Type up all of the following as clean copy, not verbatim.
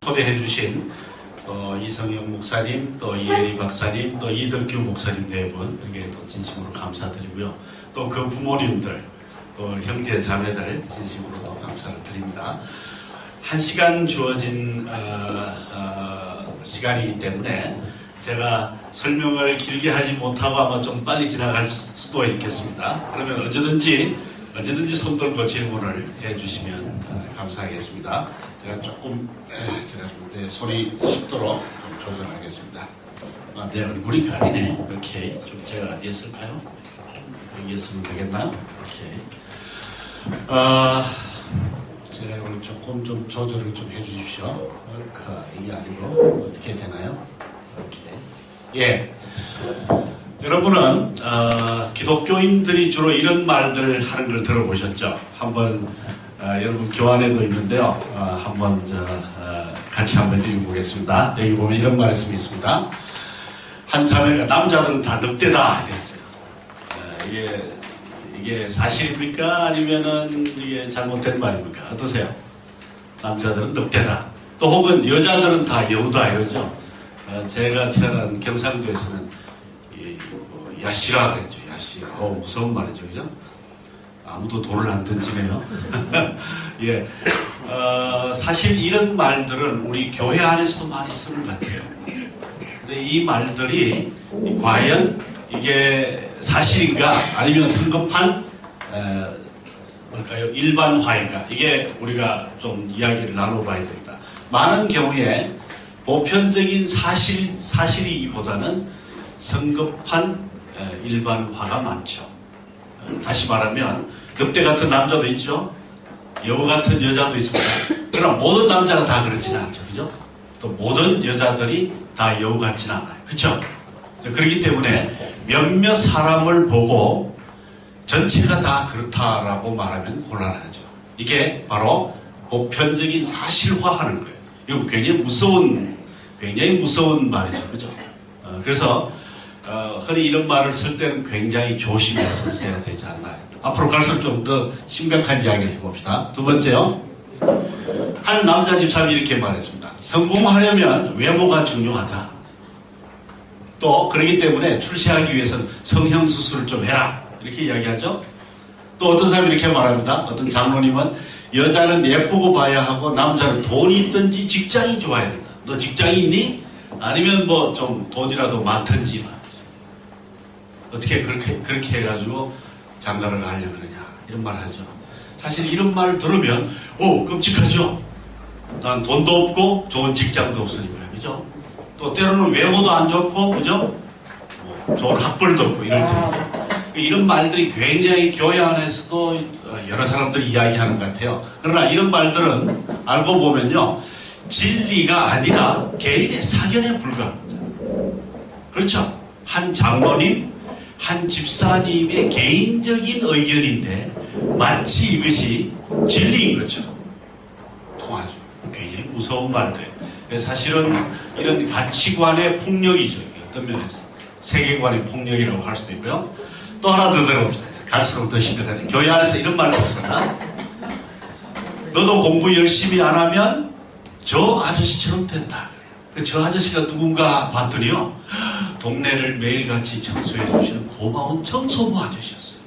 초대해 주신 또 이성영 목사님, 또 이혜리 박사님, 또 이덕규 목사님 네 분에게 또 진심으로 감사드리고요. 또 그 부모님들, 또 형제 자매들 진심으로 또 감사를 드립니다. 1시간 주어진 시간이기 때문에 제가 설명을 길게 하지 못하고 아마 좀 빨리 지나갈 수도 있겠습니다. 그러면 언제든지 손 들고 질문을 해주시면 감사하겠습니다. 제가 조금 내 손이 쉽도록 좀 조절하겠습니다. 내 얼굴이 가리네. 오케이. 좀 제가 어디에 쓸까요? 여기에 쓰면 되겠나? 오케이. 제가 오늘 조금 좀 조절을 좀 해주십시오. 이게 아니고 어떻게 되나요? 오케이. 예. 여러분은 기독교인들이 주로 이런 말들 하는 걸 들어보셨죠? 한번 여러분 교환에도 있는데요. 한번 같이 한번 읽어보겠습니다. 여기 보면 이런 말씀이 있습니다. 한 자매가 남자들은 다 늑대다 이랬어요. 이게 사실입니까? 아니면은 이게 잘못된 말입니까? 어떠세요? 남자들은 늑대다. 또 혹은 여자들은 다 여우다 이러죠. 제가 태어난 경상도에서는 야시라 그랬죠. 야시. 무서운 말이죠. 그죠? 아무도 돌을 안 던지네요. 예. 사실 이런 말들은 우리 교회 안에서도 많이 쓰는 것 같아요. 근데 이 말들이 과연 이게 사실인가 아니면 성급한 일반화인가 이게 우리가 좀 이야기를 나눠봐야 됩니다. 많은 경우에 보편적인 사실이기보다는 성급한 일반화가 많죠. 다시 말하면 늑대 같은 남자도 있죠. 여우 같은 여자도 있습니다. 그러나 모든 남자가 다 그렇지는 않죠. 그죠? 또 모든 여자들이 다 여우 같지는 않아요. 그렇죠? 그렇기 때문에 몇몇 사람을 보고 전체가 다 그렇다라고 말하면 곤란하죠. 이게 바로 보편적인 사실화하는 거예요. 이거 굉장히 무서운 말이죠. 그죠? 그래서 흔히 이런 말을 쓸 때는 굉장히 조심해서 써야 되지 않나요? 앞으로 갈수록 좀 더 심각한 이야기를 해봅시다. 두 번째요. 한 남자 집사님이 이렇게 말했습니다. 성공하려면 외모가 중요하다. 또 그렇기 때문에 출세하기 위해서는 성형수술을 좀 해라. 이렇게 이야기하죠. 또 어떤 사람이 이렇게 말합니다. 어떤 장로님은 여자는 예쁘고 봐야 하고 남자는 돈이 있든지 직장이 좋아야 된다. 너 직장이 있니? 아니면 뭐 좀 돈이라도 많든지 말이죠. 어떻게 그렇게 해가지고 장가를 가려고 그러냐 이런 말 하죠. 사실 이런 말을 들으면 끔찍하죠. 난 돈도 없고 좋은 직장도 없으니까요. 그죠? 또 때로는 외모도 안 좋고 그죠? 좋은 학벌도 없고 이럴 때죠. 이런 말들이 굉장히 교회 안에서도 여러 사람들이 이야기하는 것 같아요. 그러나 이런 말들은 알고 보면요. 진리가 아니라 개인의 사견에 불과합니다. 그렇죠? 한 장로님, 한 집사님의 개인적인 의견인데 마치 이것이 진리인 것처럼 통하죠. 굉장히 무서운 말들. 사실은 이런 가치관의 폭력이죠. 어떤 면에서 세계관의 폭력이라고 할 수도 있고요. 또 하나 더 들어봅시다. 갈수록 더 심각하죠. 교회 안에서 이런 말을 했습니다. 너도 공부 열심히 안 하면 저 아저씨처럼 된다. 저 아저씨가 누군가 봤더니요. 동네를 매일같이 청소해 주시는 고마운 청소부 아저씨였어요.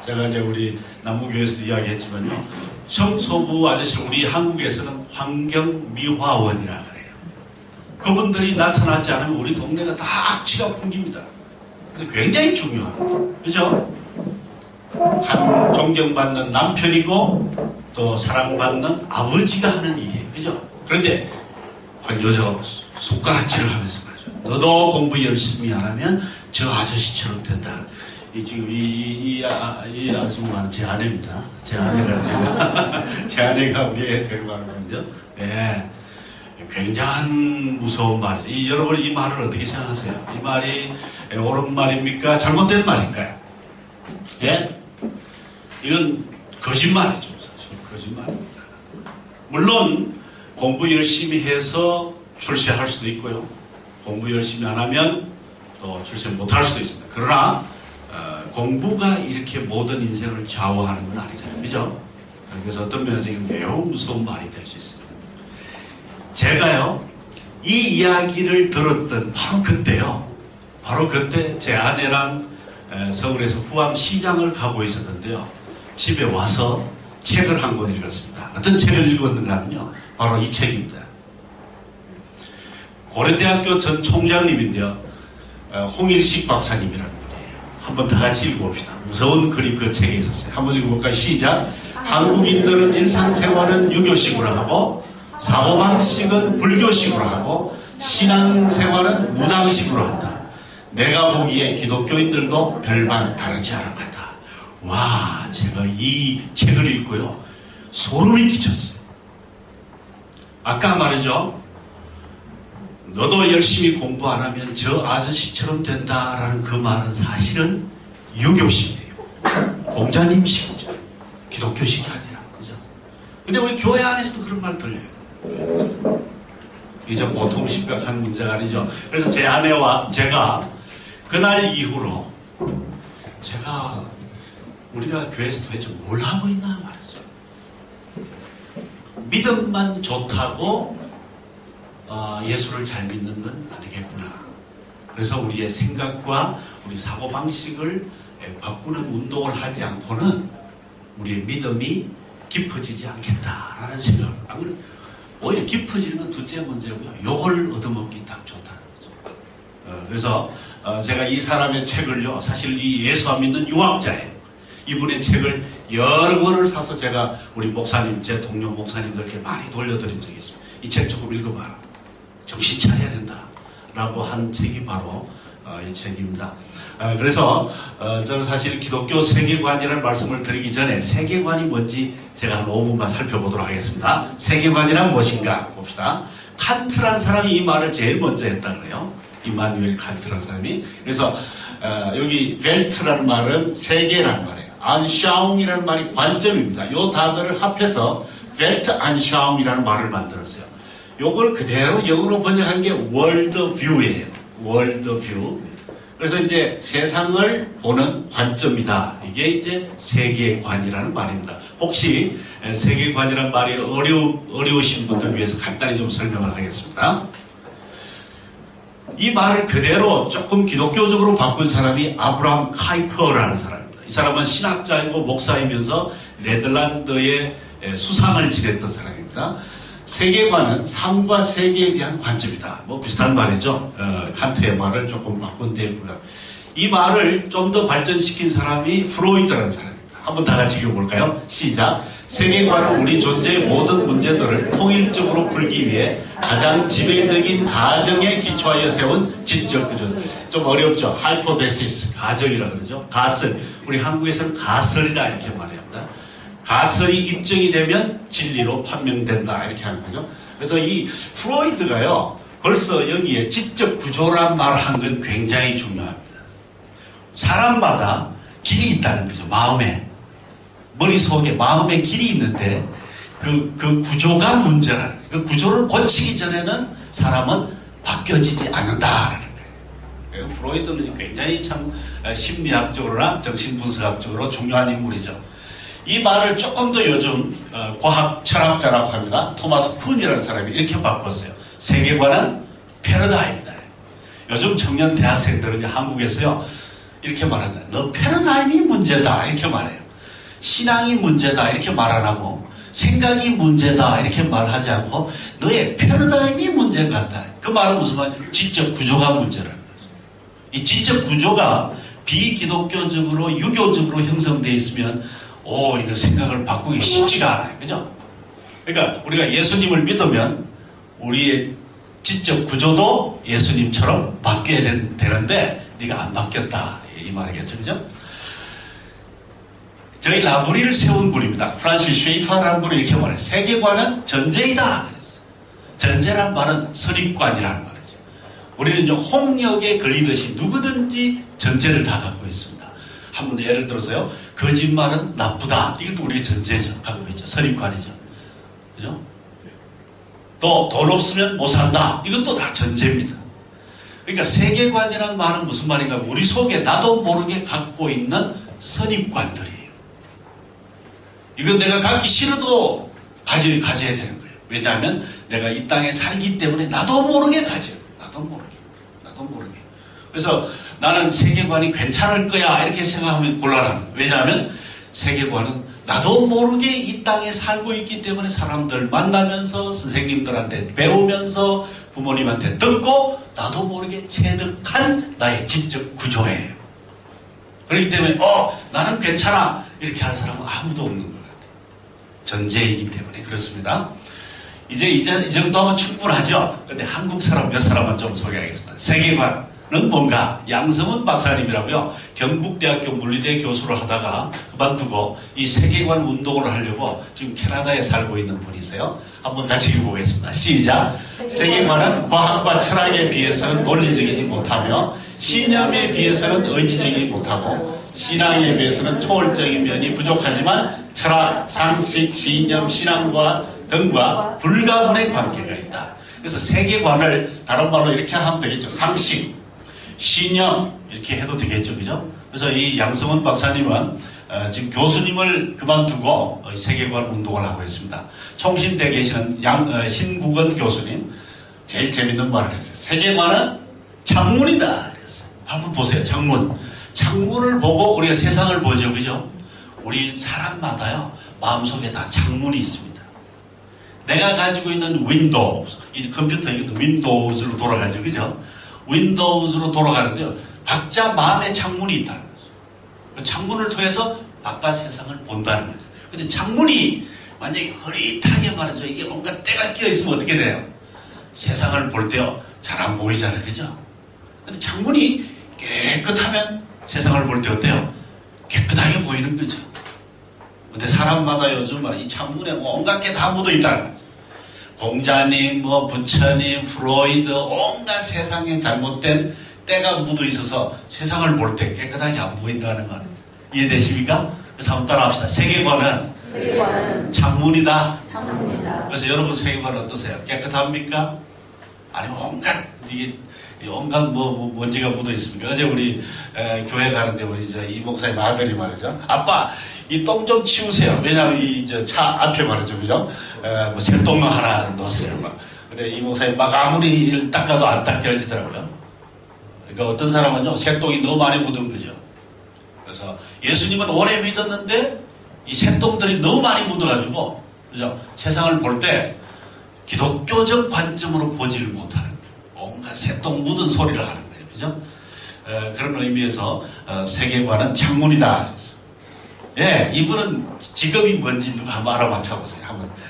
제가 이제 우리 남부교회에서도 이야기했지만요. 청소부 아저씨 우리 한국에서는 환경미화원이라 그래요. 그분들이 나타나지 않으면 우리 동네가 다 악취가 풍깁니다. 그래서 굉장히 중요합니다. 그죠? 한 존경받는 남편이고 또 사랑받는 아버지가 하는 일이에요. 그죠? 그런데 한 여자가 손가락질을 하면서 말이죠. 너도 공부 열심히 안 하면 저 아저씨처럼 된다. 이 아줌마는 제 아내입니다. 제 아내가 지금 제 아내가 우리 애 데려가는 건데요. 네. 굉장한 무서운 말이죠. 여러분 이 말을 어떻게 생각하세요? 이 말이 옳은 말입니까? 잘못된 말일까요? 예? 이건 거짓말이죠. 사실 거짓말입니다. 물론 공부 열심히 해서 출세할 수도 있고요. 공부 열심히 안 하면 또 출세 못할 수도 있습니다. 그러나 공부가 이렇게 모든 인생을 좌우하는 건 아니잖아요. 그죠? 그래서 어떤 면에서 이건 매우 무서운 말이 될 수 있습니다. 제가요, 이 이야기를 들었던 바로 그때 제 아내랑 서울에서 후암시장을 가고 있었는데요. 집에 와서 책을 한 권 읽었습니다. 어떤 책을 읽었는가 하면요, 바로 이 책입니다. 고려대학교 전 총장님인데요, 홍일식 박사님이라는 분이에요. 한번 다 같이 읽어봅시다. 무서운 글이 그 책에 있었어요. 한번 읽어볼까요? 시작. 한국인들은 일상생활은 유교식으로 하고 사고방식은 불교식으로 하고 신앙생활은 무당식으로 한다. 내가 보기에 기독교인들도 별반 다르지 않은 거다. 와, 제가 이 책을 읽고요, 소름이 끼쳤어요. 아까 말이죠, 너도 열심히 공부 안 하면 저 아저씨처럼 된다라는 그 말은 사실은 유교식이에요. 공자님식이죠. 기독교식이 아니라. 그죠? 근데 우리 교회 안에서도 그런 말 들려요. 이제 보통 심각한 문제가 아니죠. 그래서 제 아내와 제가 그날 이후로 우리가 교회에서 도대체 뭘 하고 있나 말이죠. 믿음만 좋다고 예수를 잘 믿는 건 아니겠구나. 그래서 우리의 생각과 우리 사고방식을 바꾸는 운동을 하지 않고는 우리의 믿음이 깊어지지 않겠다라는 생각. 오히려 깊어지는 건 둘째 문제고요. 욕을 얻어먹기 딱 좋다는 거죠. 그래서 제가 이 사람의 책을요, 사실 이 예수 안 믿는 유학자예요. 이분의 책을 여러 권을 사서 제가 우리 목사님, 제 동료 목사님들께 많이 돌려드린 적이 있습니다. 이 책 조금 읽어봐라. 정신 차려야 된다. 라고 한 책이 바로 이 책입니다. 그래서 저는 사실 기독교 세계관이라는 말씀을 드리기 전에 세계관이 뭔지 제가 한 5분만 살펴보도록 하겠습니다. 세계관이란 무엇인가 봅시다. 칸트라는 사람이 이 말을 제일 먼저 했다 그래요. 이마누엘 칸트라는 사람이. 그래서 여기 벨트라는 말은 세계라는 말이에요. 안샤움이라는 말이 관점입니다. 이 단어를 합해서 벨트 안샤움이라는 말을 만들었어요. 요걸 그대로 영어로 번역한 게 월드뷰예요. 월드뷰. 그래서 이제 세상을 보는 관점이다. 이게 이제 세계관이라는 말입니다. 혹시 세계관이라는 말이 어려우신 분들 위해서 간단히 좀 설명을 하겠습니다. 이 말을 그대로 조금 기독교적으로 바꾼 사람이 아브라함 카이퍼라는 사람입니다. 이 사람은 신학자이고 목사이면서 네덜란드의 수상을 지냈던 사람입니다. 세계관은 삶과 세계에 대한 관점이다. 뭐 비슷한 말이죠. 칸트의 말을 조금 바꾼 데고요. 이 말을 좀 더 발전시킨 사람이 프로이드라는 사람입니다. 한번 다 같이 읽어볼까요? 시작. 세계관은 우리 존재의 모든 문제들을 통일적으로 풀기 위해 가장 지배적인 가정에 기초하여 세운 지적 구조. 좀 어렵죠. 하이포데시스, 가정이라고 그러죠. 가설. 우리 한국에서는 가설이라 이렇게 말합니다. 가설이 입증이 되면 진리로 판명된다 이렇게 하는 거죠. 그래서 이 프로이드가요, 벌써 여기에 지적 구조란 말을 한 건 굉장히 중요합니다. 사람마다 길이 있다는 거죠. 머릿속에 마음에 길이 있는데 그 구조가 문제라는 거예요. 그 구조를 고치기 전에는 사람은 바뀌어지지 않는다라는 거예요. 프로이드는 굉장히 참 심리학적으로나 정신분석학적으로 중요한 인물이죠. 이 말을 조금 더 요즘 과학 철학자라고 합니다. 토마스 쿤이라는 사람이 이렇게 바꿨어요. 세계관은 패러다임이다. 요즘 청년 대학생들은 한국에서요, 이렇게 말한다. 너 패러다임이 문제다 이렇게 말해요. 신앙이 문제다 이렇게 말 안 하고, 생각이 문제다 이렇게 말하지 않고 너의 패러다임이 문제 같다. 그 말은 무슨 말이에요? 지적 구조가 문제라는 거죠. 이 지적 구조가 비기독교적으로 유교적으로 형성되어 있으면 이거 생각을 바꾸기 쉽지가 않아요. 그죠? 그러니까 우리가 예수님을 믿으면 우리의 지적 구조도 예수님처럼 바뀌어야 되는데 네가 안 바뀌었다. 이 말이겠죠. 그죠? 저희 라브리를 세운 분입니다. 프란시스 쉐이퍼라는 분이 이렇게 말해요. 세계관은 전제이다. 그랬어요. 전제란 말은 선입관이라는 말이죠. 우리는 홍역에 걸리듯이 누구든지 전제를 다 갖고 있습니다. 한번 예를 들어서요, 거짓말은 나쁘다. 이것도 우리의 전제죠. 갖고 있죠. 선입관이죠. 그죠? 또 돈 없으면 못 산다. 이것도 다 전제입니다. 그러니까 세계관이라는 말은 무슨 말인가? 우리 속에 나도 모르게 갖고 있는 선입관들이에요. 이건 내가 갖기 싫어도 가져야 되는 거예요. 왜냐하면 내가 이 땅에 살기 때문에 나도 모르게 가죠. 나도 모르게. 그래서 나는 세계관이 괜찮을 거야 이렇게 생각하면 곤란합니다. 왜냐하면 세계관은 나도 모르게 이 땅에 살고 있기 때문에 사람들 만나면서 선생님들한테 배우면서 부모님한테 듣고 나도 모르게 체득한 나의 지적 구조예요. 그렇기 때문에 나는 괜찮아 이렇게 하는 사람은 아무도 없는 것 같아요. 전제이기 때문에 그렇습니다. 이제 이 정도 하면 충분하죠. 근데 한국 사람 몇 사람만 좀 소개하겠습니다. 세계관은 뭔가? 양성은 박사님이라고요. 경북대학교 물리대 교수를 하다가 그만두고 이 세계관 운동을 하려고 지금 캐나다에 살고 있는 분이세요. 한번 같이 읽어보겠습니다. 시작. 세계관은 과학과 철학에 비해서는 논리적이지 못하며 신념에 비해서는 의지적이지 못하고 신앙에 비해서는 초월적인 면이 부족하지만 철학, 상식, 신념, 신앙과 등과 불가분의 관계가 있다. 그래서 세계관을 다른 말로 이렇게 하면 되겠죠. 상식, 신념 이렇게 해도 되겠죠. 그죠? 그래서 이 양성원 박사님은 지금 교수님을 그만두고 세계관 운동을 하고 있습니다. 총신대에 계시는 신국원 교수님 제일 재밌는 말을 했어요. 세계관은 창문이다. 그랬어요. 한번 보세요. 창문을 보고 우리가 세상을 보죠. 그죠? 우리 사람마다요. 마음속에 다 창문이 있습니다. 내가 가지고 있는 윈도우, 이 컴퓨터에도 윈도우즈로 돌아가죠. 그죠? 윈도우즈로 돌아가는데요. 각자 마음의 창문이 있다는 거죠. 창문을 통해서 바깥 세상을 본다는 거죠. 근데 창문이 만약에 흐릿하게 말하죠. 이게 뭔가 때가 끼어 있으면 어떻게 돼요? 세상을 볼 때요. 잘 안 보이잖아요. 그죠? 근데 창문이 깨끗하면 세상을 볼 때 어때요? 깨끗하게 보이는 거죠. 근데 사람마다 요즘 이 창문에 온갖 게 다 묻어 있다는 거죠. 공자님, 부처님, 프로이드, 온갖 세상에 잘못된 때가 묻어 있어서 세상을 볼 때 깨끗하게 안 보인다는 말이죠. 이해되십니까? 그래서 한번 따라합시다. 세계관은 창문이다. 그래서 여러분 세계관은 어떠세요? 깨끗합니까? 아니 온갖 먼지가 묻어 있습니다. 어제 우리 교회 가는데 우리 이 목사님 아들이 말이죠. 아빠 이 똥 좀 치우세요. 왜냐하면 이 차 앞에 말이죠, 그죠? 새똥을 하나 넣었어요. 근데 이 목사님 막 아무리 닦아도 안 닦여지더라고요. 그러니까 어떤 사람은요 새똥이 너무 많이 묻은 거죠. 그래서 예수님은 오래 믿었는데 이 새똥들이 너무 많이 묻어가지고 그죠? 세상을 볼 때 기독교적 관점으로 보지를 못하는 거예요. 온갖 새똥 묻은 소리를 하는 거예요, 그죠? 그런 의미에서 세계관은 창문이다. 예, 이분은 직업이 뭔지 누가 한번 알아맞혀보세요.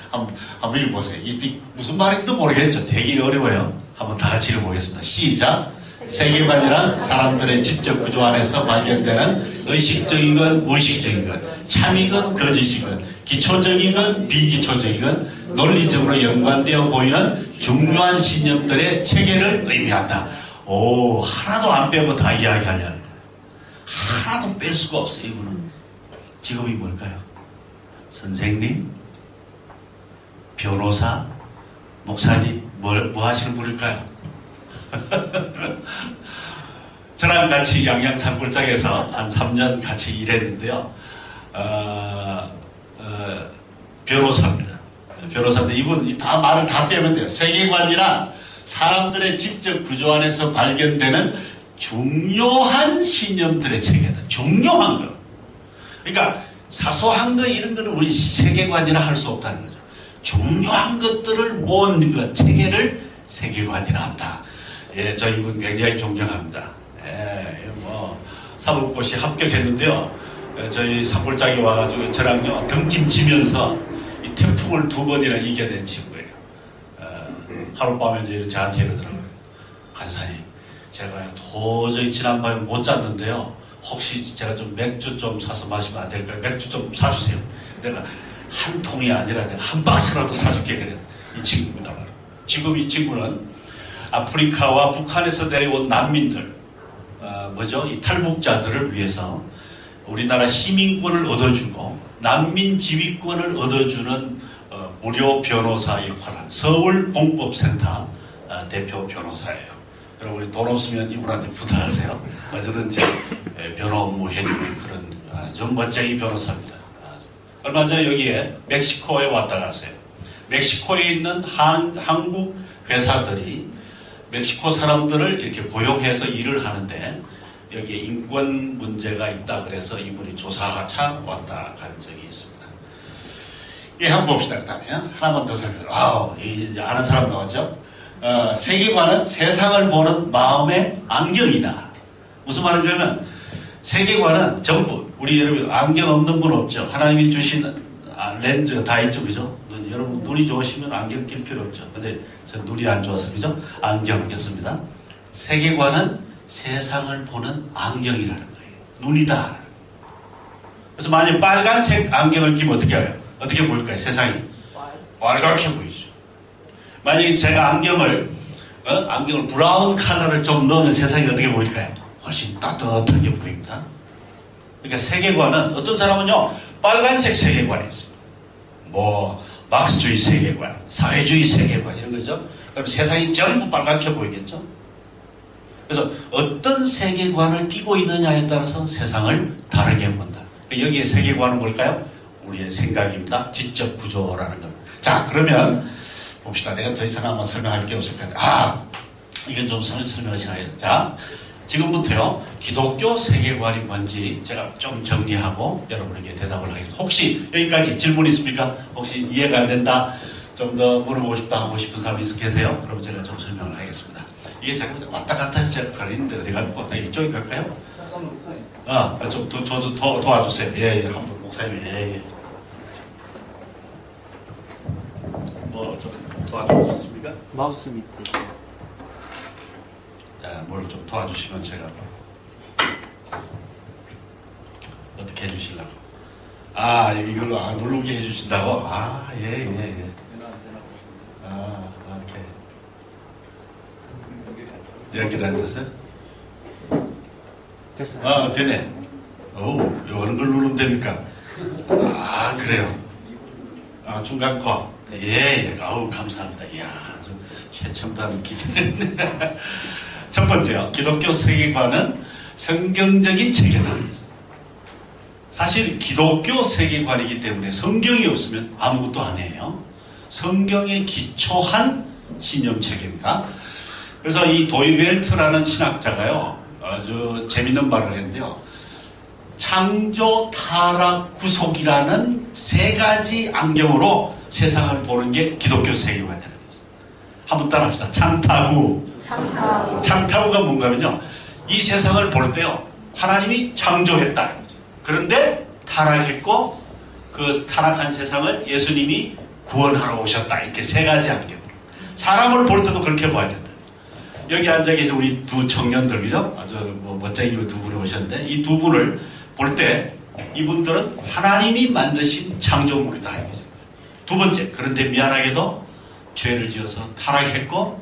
한번 읽어보세요. 이게 무슨 말인지도 모르겠죠. 되게 어려워요. 한번 다 같이 읽어보겠습니다. 시작. 세계관이란 사람들의 지적 구조 안에서 발견되는 의식적이건 무의식적이건 참이건 거짓이건 기초적이건 비기초적이건 논리적으로 연관되어 보이는 중요한 신념들의 체계를 의미한다. 오, 하나도 안 빼고 다 이야기하려는 거예요. 하나도 뺄 수가 없어요. 이분은. 직업이 뭘까요? 선생님, 변호사, 목사님, 뭐 하시는 분일까요? 저랑 같이 양양산골장에서 한 3년 같이 일했는데요. 변호사입니다. 변호사인데 이분 다 말을 다 빼면 돼요. 세계관이란 사람들의 지적 구조 안에서 발견되는 중요한 신념들의 체계다. 중요한 거. 그러니까 사소한 거 이런 거는 우리 세계관이라 할 수 없다는 거죠. 중요한 것들을 모은 것, 체계를 세계관이라 한다. 예, 저 이분 굉장히 존경합니다. 예, 사법고시 합격했는데요. 저희 산골장에 와가지고 저랑요 등짐치면서 이 태풍을 2번이나 이겨낸 친구예요. 하룻밤에 이제 저한테 이러더라고요. 간사님, 제가 도저히 지난밤에 못 잤는데요. 혹시 제가 좀 맥주 좀 사서 마시면 안 될까요? 맥주 좀 사주세요. 내가 한 통이 아니라 내가 한 박스라도 사줄게. 그래. 이 친구입니다. 바로. 지금 이 친구는 아프리카와 북한에서 내려온 난민들, 이 탈북자들을 위해서 우리나라 시민권을 얻어주고 난민 지휘권을 얻어주는 무료 변호사 역할을 하는 서울공법센터 대표 변호사예요. 여러분이 돈 없으면 이분한테 부탁하세요. 어쩌든지 변호 업무 해주는 그런 아주 멋쟁이 변호사입니다. 얼마 전에 여기에 멕시코에 왔다 갔어요. 멕시코에 있는 한국 회사들이 멕시코 사람들을 이렇게 고용해서 일을 하는데 여기에 인권 문제가 있다 그래서 이분이 조사하차 왔다 간 적이 있습니다. 예, 한번 봅시다. 그 다음에 하나만 더 설명해요. 아는 사람 나왔죠? 세계관은 세상을 보는 마음의 안경이다. 무슨 말인가면 세계관은 전부 우리 여러분 안경 없는 분 없죠? 하나님이 주신 렌즈 다 있죠, 그죠? 여러분 눈이 좋으시면 안경 낄 필요 없죠. 근데 저 눈이 안 좋아서 그죠? 안경 꼈습니다. 세계관은 세상을 보는 안경이라는 거예요. 눈이다. 그래서 만약 빨간색 안경을 끼면 어떻게 해요? 어떻게 보일까요? 세상이 빨갛게 보이죠. 만약에 제가 안경을 브라운 컬러를 좀 넣으면 세상이 어떻게 보일까요? 훨씬 따뜻하게 보입니다. 그러니까 세계관은 어떤 사람은요 빨간색 세계관이 있습니다. 막스주의 세계관, 사회주의 세계관 이런 거죠. 그럼 세상이 전부 빨갛게 보이겠죠. 그래서 어떤 세계관을 끼고 있느냐에 따라서 세상을 다르게 본다. 여기에 세계관은 뭘까요? 우리의 생각입니다. 지적 구조라는 겁니다. 자, 그러면 봅시다. 내가 더 이상 아마 설명할 게 없을 것 같아요. 이건 좀 설명을 시작해요. 자, 지금부터요 기독교 세계관이 뭔지 제가 좀 정리하고 여러분에게 대답을 하겠습니다. 혹시 여기까지 질문 있습니까? 혹시 이해가 안 된다, 좀 더 물어보고 싶다 하고 싶은 사람이 계세요? 그럼 제가 좀 설명을 하겠습니다. 이게 자꾸 왔다 갔다 해서 제가 가리는데 어디 갈 것 같나요? 이쪽에 갈까요? 좀 도와주세요. 예, 한번 목사님. 예. 좀 도와주시겠습니까? 마우스 밑에. 뭘 좀 도와주시면 제가 어떻게 해주시려고? 이걸로 누르게 해주신다고? 예. 오케이. 연결 안 됐어요? 됐어요. 되네. 어느 걸 누르면 됩니까? 그래요. 중간 거. 예. 감사합니다. 이야, 좀 최첨단 느낌이 드네. 첫 번째요. 기독교 세계관은 성경적인 체계다. 사실 기독교 세계관이기 때문에 성경이 없으면 아무것도 아니에요. 성경에 기초한 신념 체계입니다. 그래서 이 도이벨트라는 신학자가요 아주 재밌는 말을 했는데요. 창조, 타락, 구속이라는 세 가지 안경으로 세상을 보는 게 기독교 세계관이라는 거죠. 한번 따라합시다. 창타구가 뭔가면요, 이 세상을 볼 때요 하나님이 창조했다. 그런데 타락했고 그 타락한 세상을 예수님이 구원하러 오셨다. 이렇게 세 가지 안경. 사람을 볼 때도 그렇게 봐야 된다. 여기 앉아 계신 우리 두 청년들, 그죠? 아주 멋쟁이 두 분이 오셨는데 이 두 분을 볼 때 이분들은 하나님이 만드신 창조물이다. 두 번째, 그런데 미안하게도 죄를 지어서 타락했고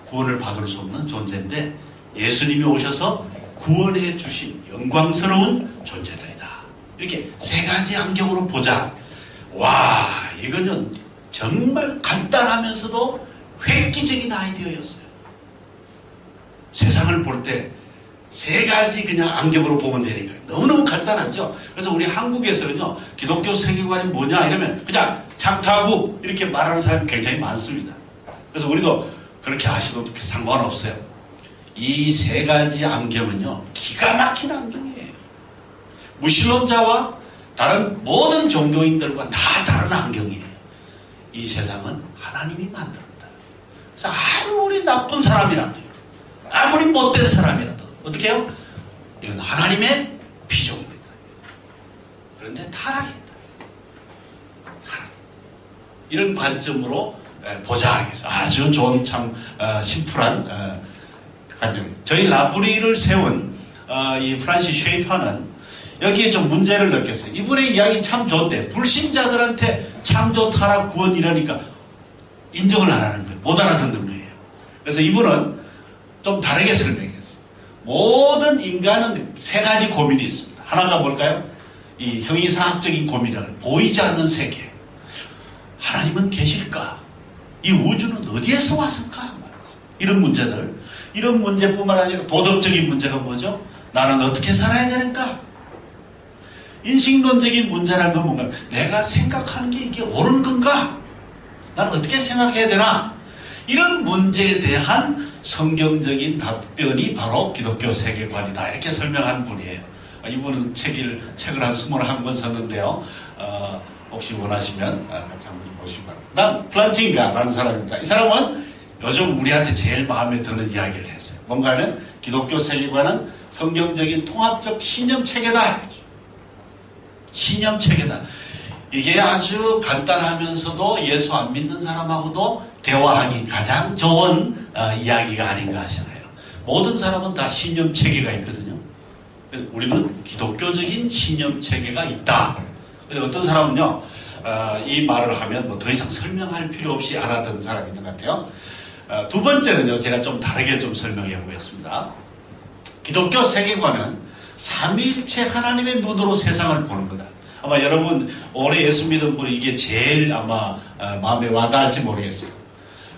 구원을 받을 수 없는 존재인데 예수님이 오셔서 구원해 주신 영광스러운 존재들이다. 이렇게 세 가지 안경으로 보자. 이거는 정말 간단하면서도 획기적인 아이디어였어요. 세상을 볼 때 세 가지 그냥 안경으로 보면 되니까 너무너무 간단하죠. 그래서 우리 한국에서는요 기독교 세계관이 뭐냐 이러면 그냥 창타구 이렇게 말하는 사람이 굉장히 많습니다. 그래서 우리도 그렇게 하셔도 상관없어요. 이 세 가지 안경은요 기가 막힌 안경이에요. 무신론자와 다른 모든 종교인들과 다 다른 안경이에요. 이 세상은 하나님이 만들었다. 그래서 아무리 나쁜 사람이라도 아무리 못된 사람이라도 어떻게 해요? 이건 하나님의 피조물이다. 그런데 타락했다. 이런 관점으로 보자. 아주 좋은 참 심플한 관점입니다. 저희 라브리를 세운 이 프란시스 쉐이퍼는 여기에 좀 문제를 느꼈어요. 이분의 이야기 참 좋은데 불신자들한테 창조, 타락, 구원 이러니까 인정을 안 하는 거예요. 못 알아듣는 거예요. 그래서 이분은 좀 다르게 설명했어요. 모든 인간은 세 가지 고민이 있습니다. 하나가 뭘까요? 이 형이상학적인 고민이라는 보이지 않는 세계. 하나님은 계실까? 이 우주는 어디에서 왔을까? 이런 문제들. 이런 문제뿐만 아니라 도덕적인 문제가 뭐죠? 나는 어떻게 살아야 되는가? 인식론적인 문제라는 건 뭔가? 내가 생각하는 게 이게 옳은 건가? 나는 어떻게 생각해야 되나? 이런 문제에 대한 성경적인 답변이 바로 기독교 세계관이다. 이렇게 설명한 분이에요. 이분은 책을 한 21권 썼는데요. 혹시 원하시면 같이 한번 보시기 바랍니다. 난 플란팅가라는 사람입니다. 이 사람은 요즘 우리한테 제일 마음에 드는 이야기를 했어요. 뭔가 하면 기독교 세계관은 성경적인 통합적 신념체계다. 신념체계다. 이게 아주 간단하면서도 예수 안 믿는 사람하고도 대화하기 가장 좋은 이야기가 아닌가 하시나요? 모든 사람은 다 신념체계가 있거든요. 우리는 기독교적인 신념체계가 있다. 어떤 사람은요, 이 말을 하면 뭐 더 이상 설명할 필요 없이 알아듣는 사람이 있는 것 같아요. 두 번째는요, 제가 좀 다르게 좀 설명해 보겠습니다. 기독교 세계관은 삼위일체 하나님의 눈으로 세상을 보는 거다. 아마 여러분 오래 예수 믿은 분이 이게 제일 아마 마음에 와닿을지 모르겠어요.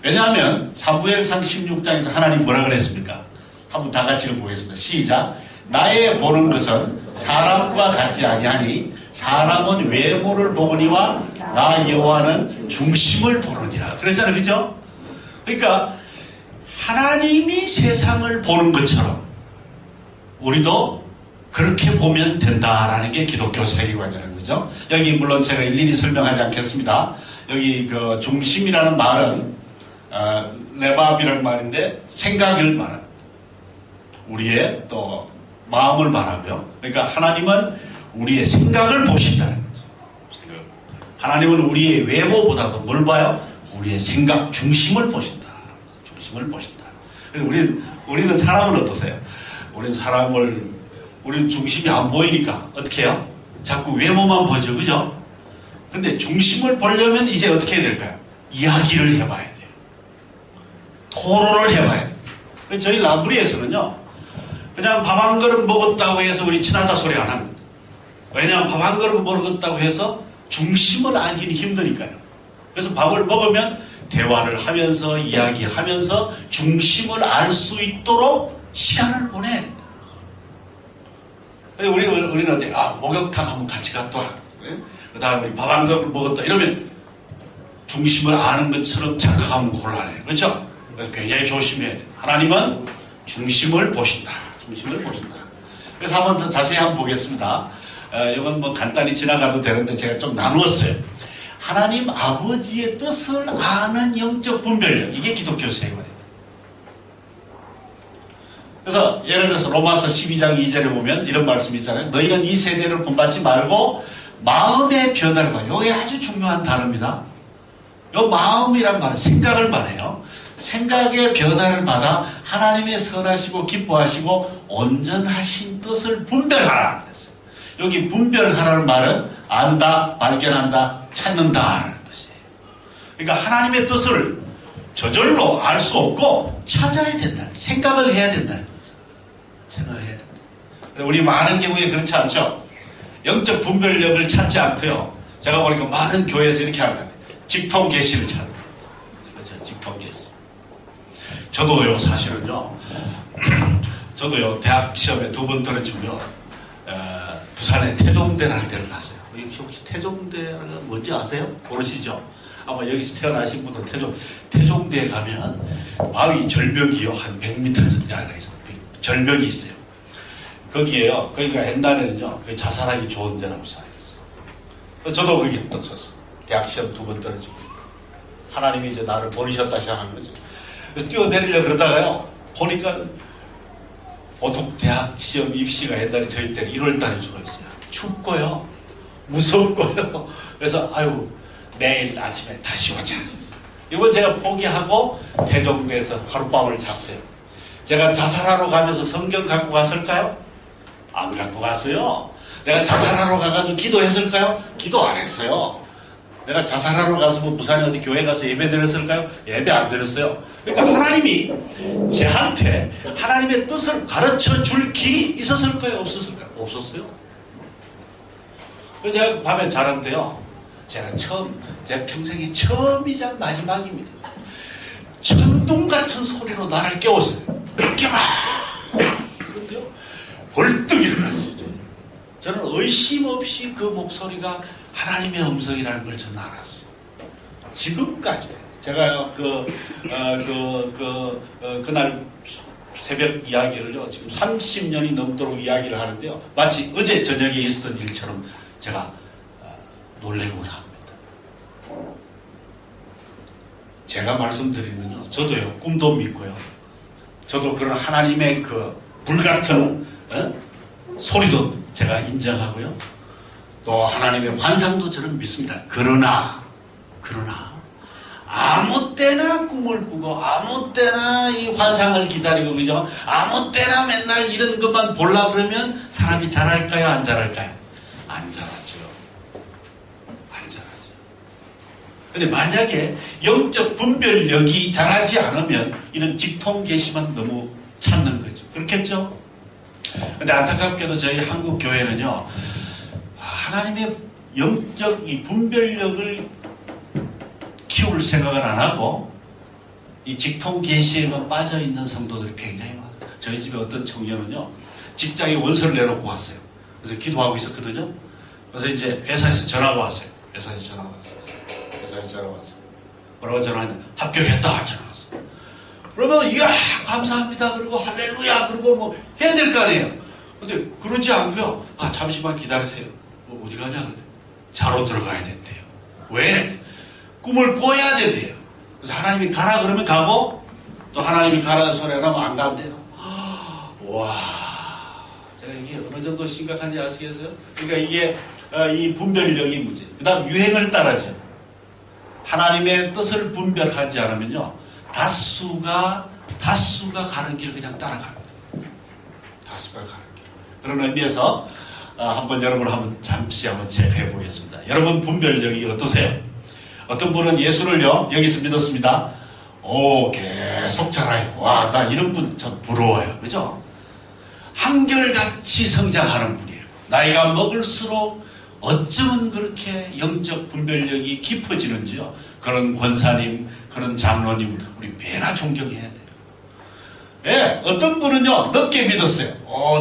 왜냐하면 사무엘상 16장에서 하나님 뭐라 그랬습니까? 한번 다 같이 읽어보겠습니다. 시작. 나의 보는 것은 사람과 같지 아니하니 사람은 외모를 보거니와 나 여호와는 중심을 보느니라. 그랬잖아요, 그죠? 그러니까 하나님이 세상을 보는 것처럼 우리도 그렇게 보면 된다라는 게 기독교 세계관이라는 거죠. 여기 물론 제가 일일이 설명하지 않겠습니다. 여기 그 중심이라는 말은 레밥이라는 말인데 생각을 말합니다. 우리의 또 마음을 말하며, 그러니까 하나님은 우리의 생각을 보신다는 거죠. 하나님은 우리의 외모보다도 뭘 봐요? 우리의 생각 중심을 보신다. 중심을 보신다. 우리는 사람은 어떠세요? 우리는 중심이 안 보이니까 어떻게 해요? 자꾸 외모만 보죠, 그죠? 근데 중심을 보려면 이제 어떻게 해야 될까요? 이야기를 해봐야 돼요. 토론을 해봐야 돼요. 저희 라브리에서는요, 그냥 밥 한 그릇 먹었다고 해서 우리 친하다 소리 안 합니다. 왜냐하면 밥 한 그릇 먹었다고 해서 중심을 알기는 힘드니까요. 그래서 밥을 먹으면 대화를 하면서 이야기하면서 중심을 알 수 있도록 시간을 보내야 된다. 우리는 어때? 목욕탕 한번 같이 갔다 와. 그 다음에 우리 밥 한 그릇 먹었다. 이러면 중심을 아는 것처럼 착각하면 곤란해요. 그렇죠? 굉장히 조심해야 돼요. 하나님은 중심을 보신다. 중심을 보신다. 그래서 한번 더 자세히 한번 보겠습니다. 이건 뭐 간단히 지나가도 되는데 제가 좀 나누었어요. 하나님 아버지의 뜻을 아는 영적 분별력. 이게 기독교 세계관입니다. 그래서 예를 들어서 로마서 12장 2절에 보면 이런 말씀이 있잖아요. 너희는 이 세대를 본받지 말고 마음의 변화를 봐. 이게 아주 중요한 단어입니다. 이 마음이란 말은 생각을 말해요. 생각의 변화를 받아 하나님의 선하시고 기뻐하시고 온전하신 뜻을 분별하라 그랬어요. 여기 분별하라는 말은 안다, 발견한다, 찾는다라는 뜻이에요. 그러니까 하나님의 뜻을 저절로 알 수 없고 찾아야 된다. 생각을 해야 된다는 거죠. 생각을 해야 된다. 우리 많은 경우에 그렇지 않죠. 영적 분별력을 찾지 않고요. 제가 보니까 많은 교회에서 이렇게 하는 것 같아요. 직통 계시를 찾는 거예요. 그렇죠. 직통 계시. 저도요, 사실은요. 저도요, 대학 시험에 2번 떨어지고요. 부산에 태종대라는 데를 갔어요. 혹시 태종대가 뭔지 아세요? 모르시죠? 아마 여기서 태어나신 분들 태종대에 가면 바위 절벽이요. 한 100m 정도 있어요. 절벽이 있어요. 거기에요. 거기가 옛날에는요, 자살하기 좋은 데라고 생각했어요. 저도 거기 떡 썼어요. 대학 시험 2번 떨어지고. 하나님이 이제 나를 버리셨다 생각한 거죠. 뛰어내리려 그러다가요, 보니까 보통 대학 시험 입시가 옛날에 저희 때는 1월달에 주로했어요. 춥고요, 무섭고요. 그래서 내일 아침에 다시 오자. 이걸 제가 포기하고 태종대에서 하룻밤을 잤어요. 제가 자살하러 가면서 성경 갖고 갔을까요? 안 갖고 갔어요. 내가 자살하러 가가지고 기도했을까요? 기도 안 했어요. 내가 자살하러 가서 뭐 부산에 어디 교회 가서 예배 드렸을까요? 예배 안 드렸어요. 그러니까 하나님이 제한테 하나님의 뜻을 가르쳐 줄 길이 있었을까요? 없었을까요? 없었어요. 그래서 제가 밤에 자는데요. 제 평생에 처음이자 마지막입니다. 천둥 같은 소리로 나를 깨웠어요. 깨봐! 그런데요, 벌떡 일어났어요. 저는 의심 없이 그 목소리가 하나님의 음성이라는 걸 저는 알았어요. 지금까지도. 제가 그날 새벽 이야기를요, 지금 30년이 넘도록 이야기를 하는데요, 마치 어제 저녁에 있었던 일처럼 제가 놀래곤 합니다. 제가 말씀드리면요, 저도요, 꿈도 믿고요, 저도 그런 하나님의 그 불같은 소리도 제가 인정하고요, 또 하나님의 환상도 저는 믿습니다. 그러나 아무 때나 꿈을 꾸고 아무 때나 이 환상을 기다리고, 그죠? 아무 때나 맨날 이런 것만 보려고 그러면 사람이 잘할까요? 안 잘할까요? 안 잘하죠. 안 잘하죠. 근데 만약에 영적 분별력이 잘하지 않으면 이런 직통계시만 너무 찾는 거죠. 그렇겠죠? 근데 안타깝게도 저희 한국 교회는요, 하나님의 영적 이 분별력을 키울 생각을 안 하고 이 직통 계시에만 빠져 있는 성도들이 굉장히 많아요. 저희 집에 어떤 청년은요, 직장에 원서를 내놓고 왔어요. 그래서 기도하고 있었거든요. 그래서 이제 회사에서 전화가 왔어요. 뭐라고 전화했냐? 합격했다 전화 왔어요. 그러면 이야 감사합니다 그리고 할렐루야 그리고 뭐 해야 될 거 아니에요. 근데 그러지 않고요. 잠시만 기다리세요. 어디 가냐? 그런데 자로 들어가야 된대요. 왜? 꿈을 꿔야 된대요. 그래서 하나님이 가라 그러면 가고, 또 하나님이 가라 소리가 나면 안 간대요. 와, 제가 이게 어느 정도 심각한지 아시겠어요? 그러니까 이게 이 분별력이 문제. 그 다음 유행을 따라죠. 하나님의 뜻을 분별하지 않으면요, 다수가 가는 길을 그냥 따라갑니다. 다수가 가는 길. 그런 의미에서 한번 여러분 잠시 체크해 보겠습니다. 여러분 분별력이 어떠세요? 어떤 분은 예수를요, 여기서 믿었습니다. 계속 자라요. 와, 나 이런 분 참 부러워요. 그죠? 한결같이 성장하는 분이에요. 나이가 먹을수록 어쩌면 그렇게 영적 분별력이 깊어지는지요. 그런 권사님, 그런 장로님, 우리 매나 존경해야 돼요. 예, 어떤 분은요, 늦게 믿었어요.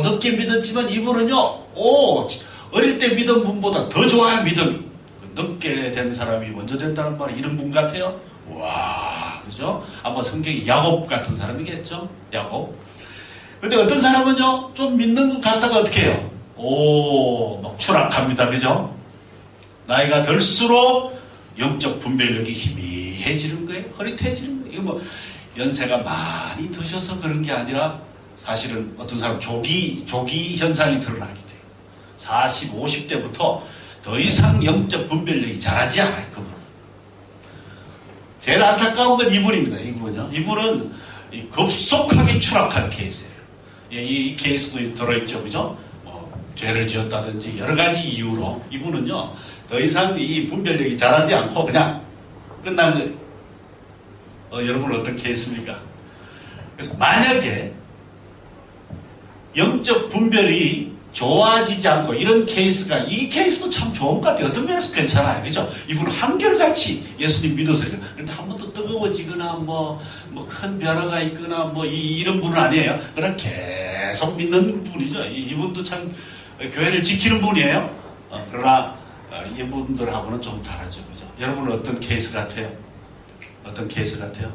늦게 믿었지만 이분은요, 어릴 때 믿은 분보다 더 좋아요, 믿음이. 늦게 된 사람이 먼저 된다는 말은 이런 분 같아요. 와, 그죠? 아마 성경이 야곱 같은 사람이겠죠? 야곱. 근데 어떤 사람은요, 좀 믿는 것 같다가 어떻게 해요? 막 추락합니다. 그죠? 나이가 들수록 영적 분별력이 희미해지는 거예요. 흐릿해지는 거예요. 이거 뭐, 연세가 많이 드셔서 그런 게 아니라 사실은 어떤 사람 조기 현상이 드러나게 돼요. 40, 50대부터 더 이상 영적 분별력이 잘하지 않아요. 그분. 제일 안타까운 건 이분입니다. 이분은 급속하게 추락한 케이스예요. 이 케이스도 들어있죠. 그죠? 죄를 지었다든지 여러 가지 이유로 이분은요, 더 이상 이 분별력이 잘하지 않고 그냥 끝난 거예요. 여러분 어떤 케이스입니까? 그래서 만약에 영적 분별이 좋아지지 않고 이런 케이스가, 이 케이스도 참 좋은 것 같아요. 어떤 면에서 괜찮아요. 그죠? 이분은 한결같이 예수님 믿어서 그런데 한 번도 뜨거워지거나 큰 변화가 있거나 이런 분은 아니에요. 그냥 계속 믿는 분이죠. 이분도 참 교회를 지키는 분이에요. 그러나 이분들하고는 좀 다르죠. 그죠? 여러분은 어떤 케이스 같아요? 어떤 케이스 같아요?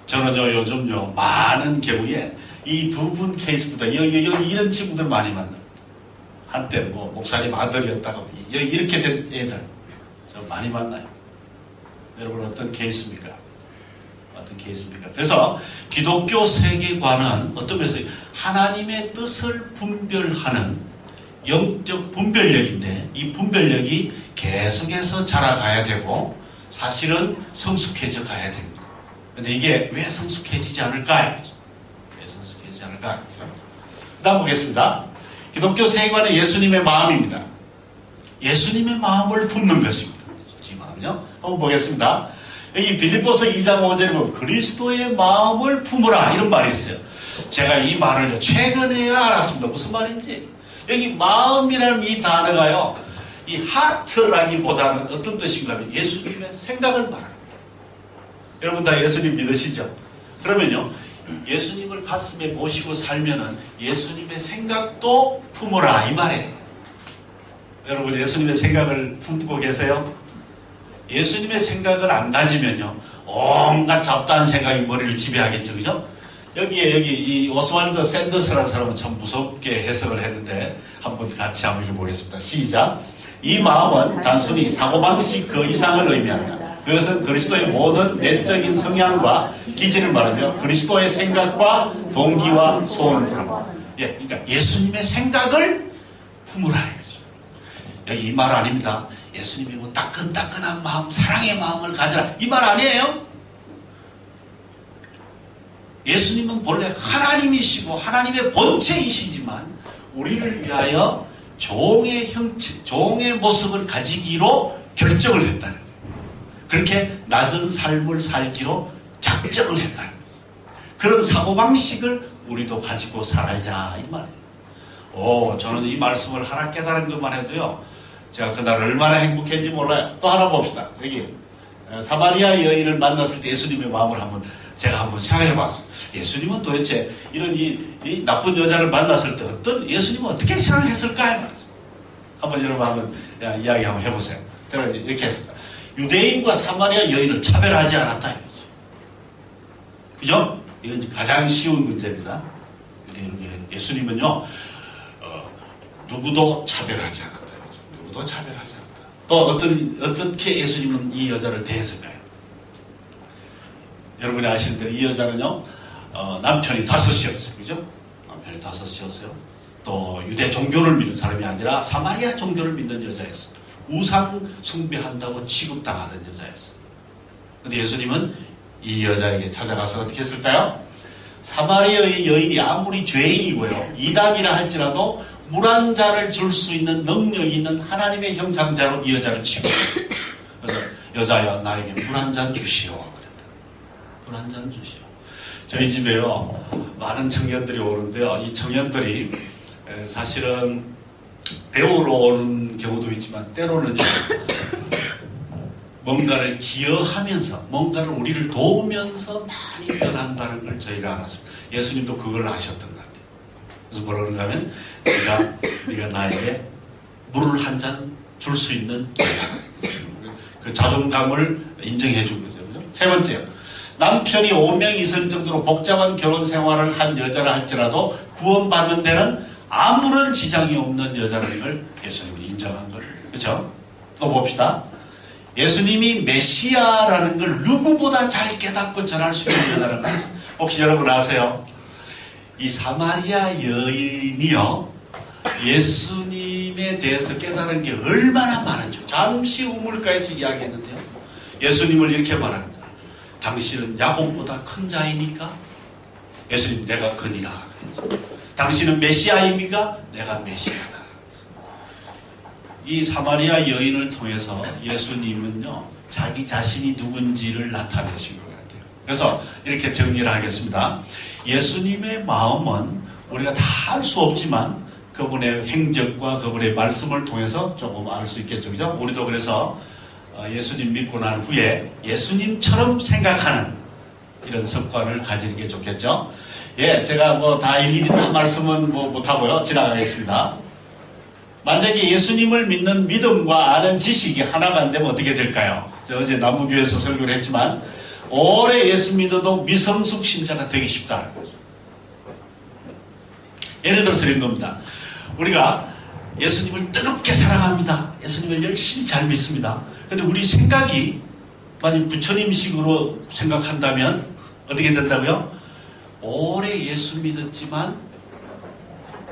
저는요, 요즘요, 많은 경우에 이 두 분 케이스보다 이런 친구들 많이 만납니다. 한때 목사님 아들이었다가 이렇게 된 애들 저 많이 만나요. 여러분 어떤 케이스입니까? 어떤 케이스입니까? 그래서 기독교 세계관은 어떤 면에서 하나님의 뜻을 분별하는 영적 분별력인데, 이 분별력이 계속해서 자라가야 되고 사실은 성숙해져 가야 됩니다. 근데 이게 왜 성숙해지지 않을까요? 다음 보겠습니다. 기독교 세계관의 예수님의 마음입니다. 예수님의 마음을 품는 것입니다. 지금은요. 한번 보겠습니다. 여기 빌립보서 2장 5절에 보면 그리스도의 마음을 품으라 이런 말이 있어요. 제가 이 말을요, 최근에야 알았습니다. 무슨 말인지. 여기 마음이라는 이 단어가요, 이 하트라기보다는 어떤 뜻인가 하면 예수님의 생각을 말합니다. 여러분 다 예수님 믿으시죠? 그러면요, 예수님을 가슴에 모시고 살면은 예수님의 생각도 품어라 이 말이에요. 여러분 예수님의 생각을 품고 계세요? 예수님의 생각을 안 가지면요, 온갖 잡다한 생각이 머리를 지배하겠죠, 그죠? 여기 이 오스왈드 샌더스라는 사람은 참 무섭게 해석을 했는데 한번 같이 한번 읽어보겠습니다. 시작. 이 마음은 단순히 사고방식 그 이상을 의미한다. 그것은 그리스도의 모든 내적인 성향과 기질을 말하며 그리스도의 생각과 동기와 소원을 품으라. 예, 그러니까 예수님의 생각을 품으라 이거죠. 여기 이 말 아닙니다. 예수님이 뭐 따끈따끈한 마음, 사랑의 마음을 가져라 이 말 아니에요. 예수님은 본래 하나님이시고 하나님의 본체이시지만 우리를 위하여 종의 형체, 종의 모습을 가지기로 결정을 했다는 거예요. 그렇게 낮은 삶을 살기로 작정을 했다는 거예요. 그런 사고방식을 우리도 가지고 살자 이 말이에요. 저는 이 말씀을 하나 깨달은 것만 해도요, 제가 그날 얼마나 행복했는지 몰라요. 또 하나 봅시다. 여기 사마리아 여인을 만났을 때 예수님의 마음을 제가 한번 생각해 봤어요. 예수님은 도대체 이런 이 나쁜 여자를 만났을 때 예수님은 어떻게 생각했을까요? 한번 여러분 한번 이야기 한번 해보세요. 제가 이렇게 했습니다. 유대인과 사마리아 여인을 차별하지 않았다 이거죠. 그죠? 이건 가장 쉬운 문제입니다. 예수님은요, 누구도 차별하지 않았다 이거죠. 누구도 차별하지 않았다. 또 어떻게 예수님은 이 여자를 대했을까요? 여러분이 아시는 대로 이 여자는요, 남편이 5이었어요. 그죠? 남편이 5이었어요. 또 유대 종교를 믿는 사람이 아니라 사마리아 종교를 믿는 여자였어요. 우상 숭배한다고 취급당하던 여자였어요. 그런데 예수님은 이 여자에게 찾아가서 어떻게 했을까요? 사마리아의 여인이 아무리 죄인이고요, 이단이라 할지라도 물 한 잔을 줄 수 있는 능력이 있는 하나님의 형상자로 이 여자를 취급해요. 그래서 여자야, 나에게 물 한 잔 주시오. 물 한 잔 주시오. 저희 집에요, 많은 청년들이 오는데요, 이 청년들이 사실은 배우러 오는 경우도 있지만 때로는요, 뭔가를 기여하면서 뭔가를 우리를 도우면서 많이 변한다는 걸 저희가 알았습니다. 예수님도 그걸 아셨던 것 같아요. 그래서 뭐라 그런가 하면 네가 나에게 물을 한 잔 줄 수 있는 여자다. 그 자존감을 인정해 준 거죠. 그죠? 세 번째요. 남편이 5명 있을 정도로 복잡한 결혼 생활을 한 여자라 할지라도 구원받는 데는 아무런 지장이 없는 여자라는 걸 예수님이 인정한 걸. 그렇죠? 또 봅시다. 예수님이 메시아라는 걸 누구보다 잘 깨닫고 전할 수 있는 여자라는 걸. 혹시 여러분 아세요? 이 사마리아 여인이요, 예수님에 대해서 깨달은 게 얼마나 많은지 잠시 우물가에서 이야기했는데요, 예수님을 이렇게 말합니다. 당신은 야곱보다 큰 자이니까? 예수님, 내가 그니라. 당신은 메시아입니까? 내가 메시아다. 이 사마리아 여인을 통해서 예수님은요, 자기 자신이 누군지를 나타내신 것 같아요. 그래서 이렇게 정리를 하겠습니다. 예수님의 마음은 우리가 다 알 수 없지만 그분의 행적과 그분의 말씀을 통해서 조금 알 수 있겠죠. 그죠? 우리도 그래서 예수님 믿고 난 후에 예수님처럼 생각하는 이런 습관을 가지는 게 좋겠죠. 예, 제가 뭐 다 일일이 다 말씀은 못하고요, 지나가겠습니다. 만약에 예수님을 믿는 믿음과 아는 지식이 하나가 안 되면 어떻게 될까요? 제가 어제 남부교회에서 설교를 했지만 오래 예수 믿어도 미성숙 신자가 되기 쉽다는 거죠. 예를 들어서 이런 겁니다. 우리가 예수님을 뜨겁게 사랑합니다. 예수님을 열심히 잘 믿습니다. 그런데 우리 생각이 만약 부처님식으로 생각한다면 어떻게 된다고요? 오래 예수 믿었지만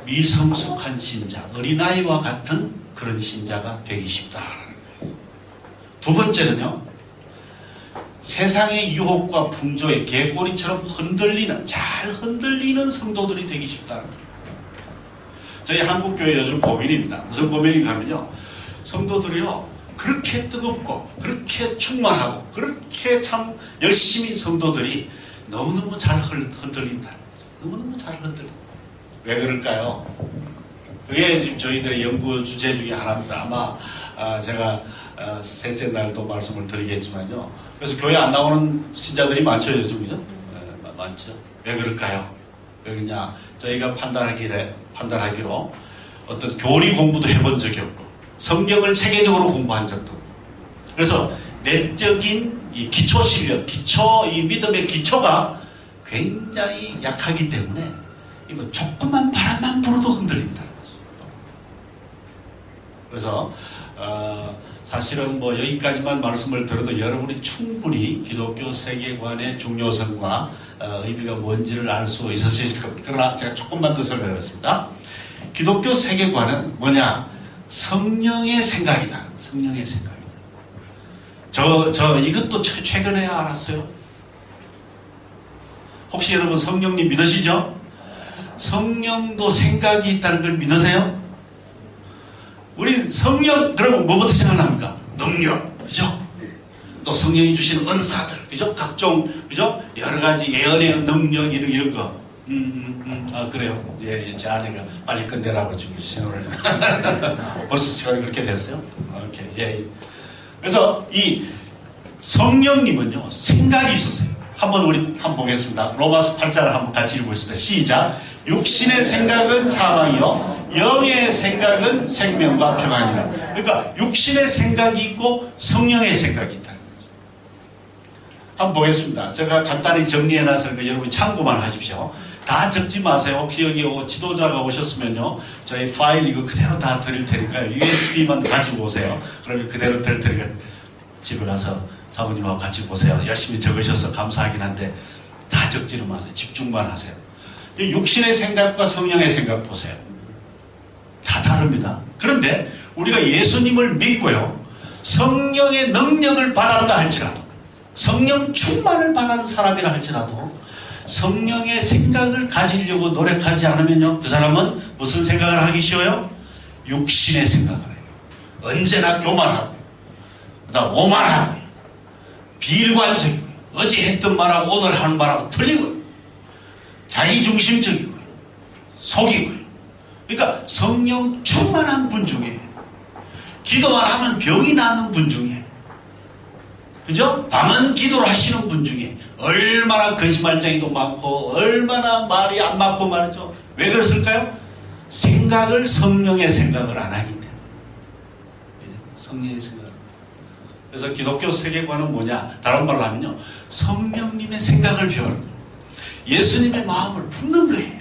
미성숙한 신자, 어린아이와 같은 그런 신자가 되기 쉽다. 두 번째는요, 세상의 유혹과 풍조에 개꼬리처럼 잘 흔들리는 성도들이 되기 쉽다. 저희 한국교회 요즘 고민입니다. 무슨 고민인가 하면요, 성도들이요, 그렇게 뜨겁고 그렇게 충만하고 그렇게 참 열심히 성도들이 너무너무 잘 흔들린다. 너무너무 잘 흔들린다. 왜 그럴까요? 그게 지금 저희들의 연구 주제 중에 하나입니다. 아마 제가 셋째 날도 말씀을 드리겠지만요. 그래서 교회 안 나오는 신자들이 많죠, 요즘. 그죠? 많죠. 왜 그럴까요? 왜 그러냐? 저희가 판단하기로 어떤 교리 공부도 해본 적이 없고 성경을 체계적으로 공부한 적도 없고, 그래서 내적인 이 기초 실력, 이 믿음의 기초가 굉장히 약하기 때문에 조금만 바람만 불어도 흔들린다. 그래서 사실은 뭐 여기까지만 말씀을 들어도 여러분이 충분히 기독교 세계관의 중요성과 의미가 뭔지를 알 수 있으실 겁니다. 그러나 제가 조금만 더 설명하겠습니다. 기독교 세계관은 뭐냐? 성령의 생각이다. 성령의 생각이다. 저 이것도 최근에 알았어요. 혹시 여러분 성령님 믿으시죠? 성령도 생각이 있다는 걸 믿으세요? 우리 성령 그러면 뭐부터 생각납니까? 능력, 그죠? 또 성령이 주시는 은사들, 그죠? 각종, 그죠? 여러 가지 예언의 능력 이런 거. 그래요. 예, 제 아내가 빨리 끝내라고 지금 신호를. 벌써 시간이 그렇게 됐어요? 오케이. 예. 그래서 이 성령님은요, 생각이 있었어요. 우리 한번 보겠습니다. 로마서 8장을 한번 같이 읽어보겠습니다. 시작. 육신의 생각은 사망이요, 영의 생각은 생명과 평안이라. 그러니까 육신의 생각이 있고 성령의 생각이 있다는 거죠. 한번 보겠습니다. 제가 간단히 정리해놨으니까 여러분이 참고만 하십시오. 다 적지 마세요. 혹시 여기 지도자가 오셨으면요, 저희 파일 이거 그대로 다 드릴 테니까요. USB만 가지고 오세요. 그러면 그대로 드릴 테니까 집에 가서 사모님하고 같이 보세요. 열심히 적으셔서 감사하긴 한데 다 적지는 마세요. 집중만 하세요. 육신의 생각과 성령의 생각 보세요. 다 다릅니다. 그런데 우리가 예수님을 믿고요, 성령의 능력을 받았다 할지라도, 성령 충만을 받은 사람이라 할지라도 성령의 생각을 가지려고 노력하지 않으면요, 그 사람은 무슨 생각을 하기 쉬워요? 육신의 생각을 해요. 언제나 교만하고, 그다음 오만하고, 비일관적이고, 어제 했던 말하고 오늘 하는 말하고 틀리고, 자기중심적이고, 속이고. 그러니까 성령 충만한 분 중에, 기도만 하면 병이 나는 분 중에, 그죠? 밤은 기도를 하시는 분 중에 얼마나 거짓말쟁이도 많고 얼마나 말이 안 맞고 말이죠. 왜 그랬을까요? 생각을 성령의 생각을 안 하기 때문에. 성령의 생각. 그래서 기독교 세계관은 뭐냐? 다른 말로 하면요, 성령님의 생각을 배우는 거예요. 예수님의 마음을 품는 거예요.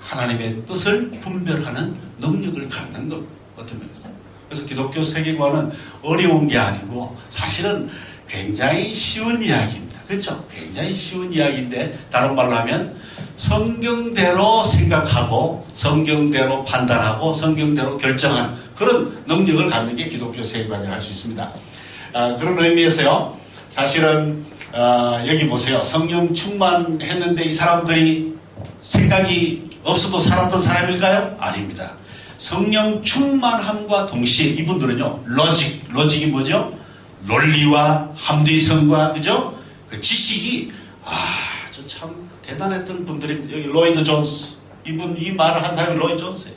하나님의 뜻을 분별하는 능력을 갖는 것. 어떤 면에서. 그래서 기독교 세계관은 어려운 게 아니고 사실은 굉장히 쉬운 이야기입니다. 그렇죠? 굉장히 쉬운 이야기인데, 다른 말로 하면 성경대로 생각하고 성경대로 판단하고 성경대로 결정하는 그런 능력을 갖는 게 기독교 세계관이라고 할 수 있습니다. 그런 의미에서요, 사실은 여기 보세요. 성령 충만했는데 이 사람들이 생각이 없어도 살았던 사람일까요? 아닙니다. 성령 충만함과 동시에 이분들은요, 로직이 뭐죠? 논리와 합리성과, 그죠? 그 지식이 아주 참 대단했던 분들이, 여기 로이드 존스, 이 말을 한 사람이 로이드 존스예요.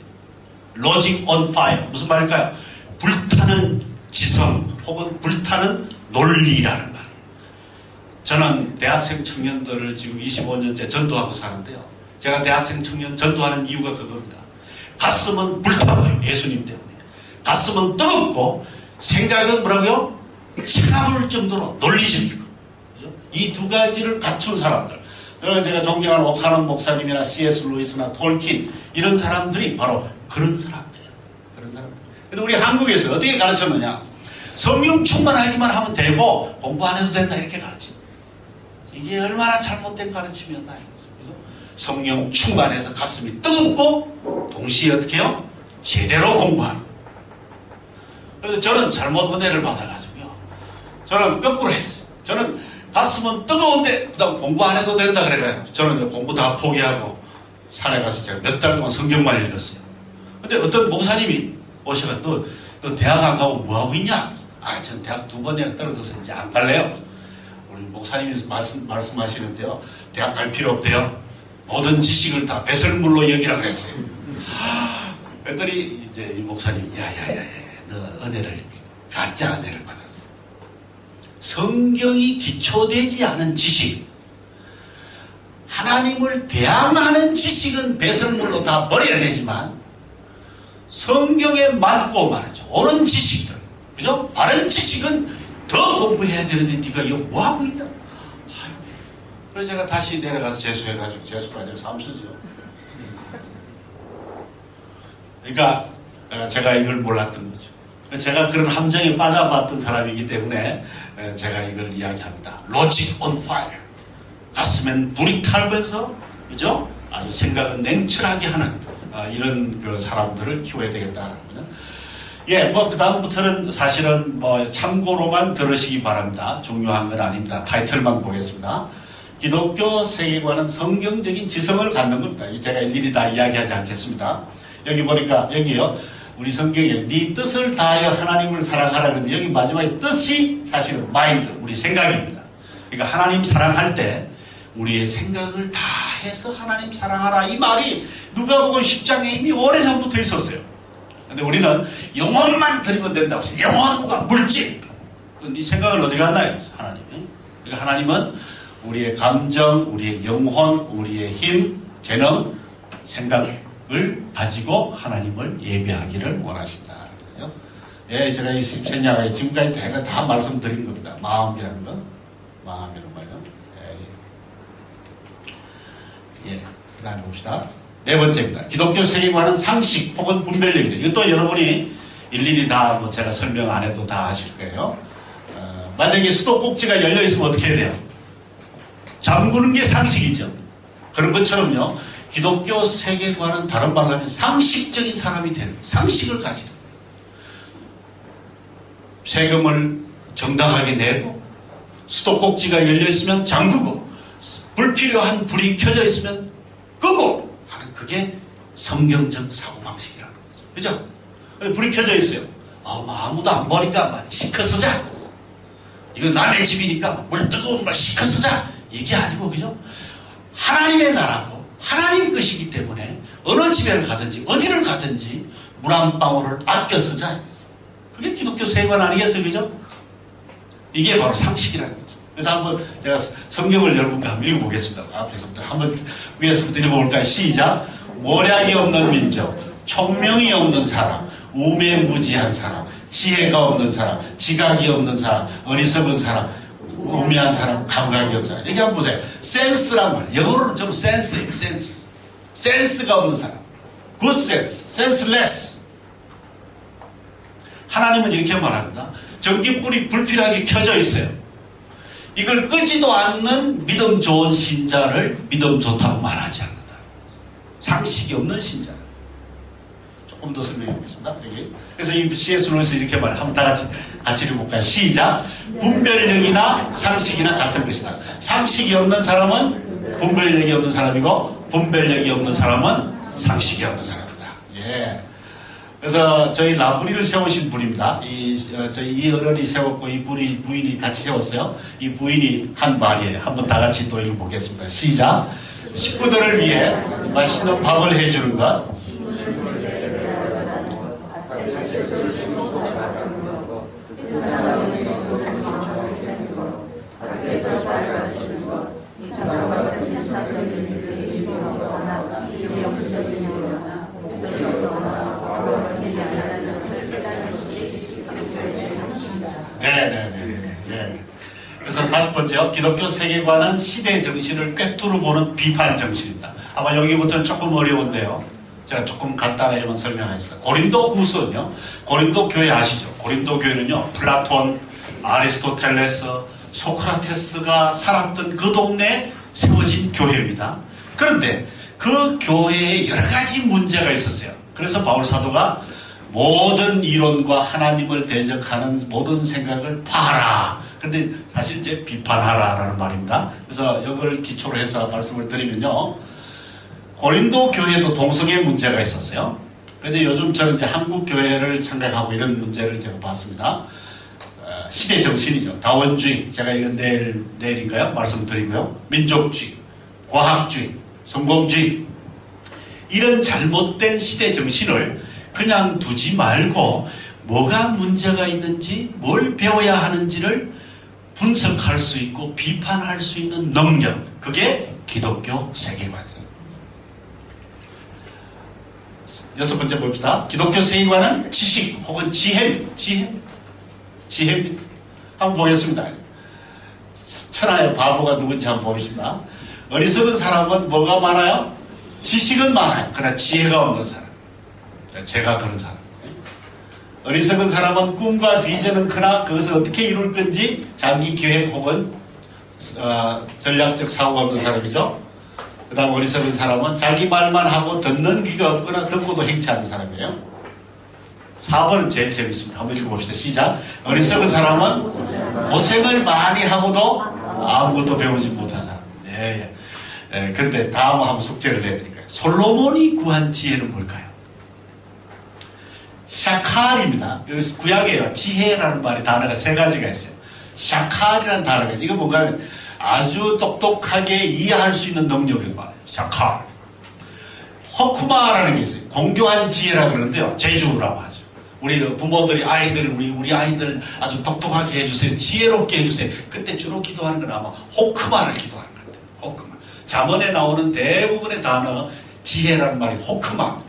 로직 on fire. 무슨 말일까요? 불타는 지성 혹은 불타는 논리라는 말. 저는 대학생 청년들을 지금 25년째 전도하고 사는데요, 제가 대학생 청년 전도하는 이유가 그겁니다. 가슴은 불타고요, 예수님 때문에. 가슴은 뜨겁고 생각은 뭐라고요? 차가울 정도로 논리적이고. 그죠? 이 두 가지를 갖춘 사람들. 그래서 제가 존경하는 오카넌 목사님이나 C.S. 루이스나 톨킨, 이런 사람들이 바로 그런 사람들이에요. 그런 사람들. 근데 우리 한국에서 어떻게 가르쳤느냐? 성령 충만하기만 하면 되고 공부 안 해도 된다, 이렇게 가르칩니다. 이게 얼마나 잘못된 가르침이었나. 성령 충만해서 가슴이 뜨겁고 동시에 어떻게 해요? 제대로 공부하는. 그래서 저는 잘못 은혜를 받아가지고요, 저는 거꾸로 했어요. 저는 가슴은 뜨거운데 그 다음 공부 안 해도 된다 그래가요. 저는 공부 다 포기하고 산에 가서 제가 몇 달 동안 성경만 읽었어요. 근데 어떤 목사님이 오셔가 너 대학 안 가고 뭐하고 있냐? 전 대학 2번이나 떨어져서 이제 안 갈래요. 우리 목사님이 말씀하시는데요, 대학 갈 필요 없대요. 모든 지식을 다 배설물로 여기라 그랬어요. 그랬더니 이제 이 목사님이 너 은혜를, 가짜 은혜를 받았어. 성경이 기초되지 않은 지식, 하나님을 대항하는 지식은 배설물로 다 버려야 되지만 성경에 맞고 말하죠. 옳은 지식들, 그죠? 바른 지식은 더 공부해야 되는데 네가 이거 뭐하고 있냐? 아이고. 그래서 제가 다시 내려가서 재수해가지고 재수까지 삼수죠. 그러니까 제가 이걸 몰랐던 거죠. 제가 그런 함정에 빠져봤던 사람이기 때문에 제가 이걸 이야기합니다. 로직 온 파이어. 가슴엔 불이 타면서, 그죠? 아주 생각은 냉철하게 하는 이런 그 사람들을 키워야 되겠다는 거죠. 예, 뭐 그다음부터는 사실은 뭐 참고로만 들으시기 바랍니다. 중요한 건 아닙니다. 타이틀만 보겠습니다. 기독교 세계관은 성경적인 지성을 갖는 겁니다. 제가 일일이 다 이야기하지 않겠습니다. 여기 보니까 여기요. 우리 성경에 네 뜻을 다하여 하나님을 사랑하라 그러는데 여기 마지막에 뜻이 사실은 마인드, 우리 생각입니다. 그러니까 하나님 사랑할 때 우리의 생각을 다해서 하나님 사랑하라 이 말이 누가복음 10장에 이미 오래전부터 있었어요. 근데 우리는 영혼만 드리면 된다고 해서 영혼과 물질 네 생각을 어디 갔나요? 하나님. 그러니까 하나님은 우리의 감정, 우리의 영혼, 우리의 힘, 재능, 생각을 가지고 하나님을 예배하기를 원하신다. 예, 제가 이 생략에 지금까지 제가 다 말씀드린 겁니다. 마음이라는 거. 마음이라는 거예요. 예, 그 다음에 봅시다. 네 번째입니다. 기독교 세계관은 상식 혹은 분별력입니다. 이것도 여러분이 일일이 다 뭐 제가 설명 안 해도 다 아실 거예요. 만약에 수도꼭지가 열려있으면 어떻게 해야 돼요? 잠그는 게 상식이죠. 그런 것처럼요. 기독교 세계관은 다른 말로 하면 상식적인 사람이 되는 거예요. 상식을 가지는 거예요. 세금을 정당하게 내고 수도꼭지가 열려있으면 잠그고 불필요한 불이 켜져 있으면 끄고 하는 그게 성경적 사고방식이라는 거죠. 그죠? 불이 켜져 있어요. 아무도 안 보니까 시커 쓰자. 이거 남의 집이니까 물 뜨거운 말 시커 쓰자. 이게 아니고, 그죠? 하나님의 나라고 하나님 것이기 때문에 어느 집에를 가든지 어디를 가든지 물 한 방울을 아껴 쓰자. 그게 기독교 세계관 아니겠어요? 그죠? 이게 바로 상식이라는 거죠. 그래서 한번 제가 성경을 여러분과 한번 읽어보겠습니다. 앞에서부터 한번 위에서부터 읽어볼까요? 시작. 모략이 없는 민족, 총명이 없는 사람, 우매무지한 사람, 지혜가 없는 사람, 지각이 없는 사람, 어리석은 사람, 우매한 사람, 감각이 없는 사람. 여기 한번 보세요. 센스란 말. 영어로는 좀 센스예요. 센스. 센스가 없는 사람. good sense, senseless. 하나님은 이렇게 말합니다. 전기불이 불필요하게 켜져 있어요. 이걸 끄지도 않는 믿음 좋은 신자를 믿음 좋다고 말하지 않는다. 상식이 없는 신자. 조금 더 설명해 보겠습니다. 여기. 그래서 이 C.S. 루이스 이렇게 말해요. 한번 다 같이 읽어볼까요? 시작. 분별력이나 상식이나 같은 것이다. 상식이 없는 사람은 분별력이 없는 사람이고 분별력이 없는 사람은 상식이 없는 사람이다. 예. 그래서 저희 라브리를 세우신 분입니다. 저희 이 어른이 세웠고 이 부인이 같이 세웠어요. 이 부인이 한 말이에요. 한번 다 같이 또 읽어보겠습니다. 시작. 식구들을 위해 맛있는 밥을 해주는 것. 네. 그래서 다섯 번째요. 기독교 세계관은 시대 정신을 꿰뚫어 보는 비판 정신입니다. 아마 여기부터는 조금 어려운데요. 제가 조금 간단하게만 설명하겠습니다. 고린도 후서는요. 고린도 교회 아시죠? 고린도 교회는요. 플라톤, 아리스토텔레스, 소크라테스가 살았던 그 동네에 세워진 교회입니다. 그런데 그 교회에 여러 가지 문제가 있었어요. 그래서 바울 사도가 모든 이론과 하나님을 대적하는 모든 생각을 파하라. 그런데 사실 이제 비판하라라는 말입니다. 그래서 이걸 기초로 해서 말씀을 드리면요. 고린도 교회도 동성애 문제가 있었어요. 그런데 요즘 저는 이제 한국 교회를 생각하고 이런 문제를 제가 봤습니다. 시대 정신이죠. 다원주의. 제가 이건 내일인가요? 말씀드리고요. 민족주의, 과학주의, 성공주의. 이런 잘못된 시대 정신을 그냥 두지 말고 뭐가 문제가 있는지 뭘 배워야 하는지를 분석할 수 있고 비판할 수 있는 능력. 그게 기독교 세계관이에요. 여섯 번째 봅시다. 기독교 세계관은 지식 혹은 지혜입니다. 한번 보겠습니다. 천하의 바보가 누군지 한번 보겠습니다. 어리석은 사람은 뭐가 많아요? 지식은 많아요. 그러나 지혜가 없는 사람. 제가 그런 사람. 어리석은 사람은 꿈과 비전은 크나 그것을 어떻게 이룰 건지 장기 계획 혹은 전략적 사고가 없는 사람이죠. 그 다음 어리석은 사람은 자기 말만 하고 듣는 귀가 없거나 듣고도 행치 않는 사람이에요. 4번은 제일 재밌습니다. 한번 읽어봅시다. 시작. 어리석은 사람은 고생을 많이 하고도 아무것도 배우지 못한 사람. 그런데 다음 한번 숙제를 내드릴까요? 솔로몬이 구한 지혜는 뭘까요? 샤칼입니다. 여기 구약이에요. 지혜라는 말이 단어가 3가지가 있어요. 샤칼이라는 단어가 이거 뭔가 하면 아주 똑똑하게 이해할 수 있는 능력을 말해요. 샤칼. 허쿠마라는 게 있어요. 공교한 지혜라고 그러는데요. 제주라고 하죠. 우리 부모들이 우리 아이들 아주 똑똑하게 해주세요. 지혜롭게 해주세요. 그때 주로 기도하는 건 아마 호크마를 기도하는 것 같아요. 호크마. 잠언에 나오는 대부분의 단어 지혜라는 말이 호크마입니다.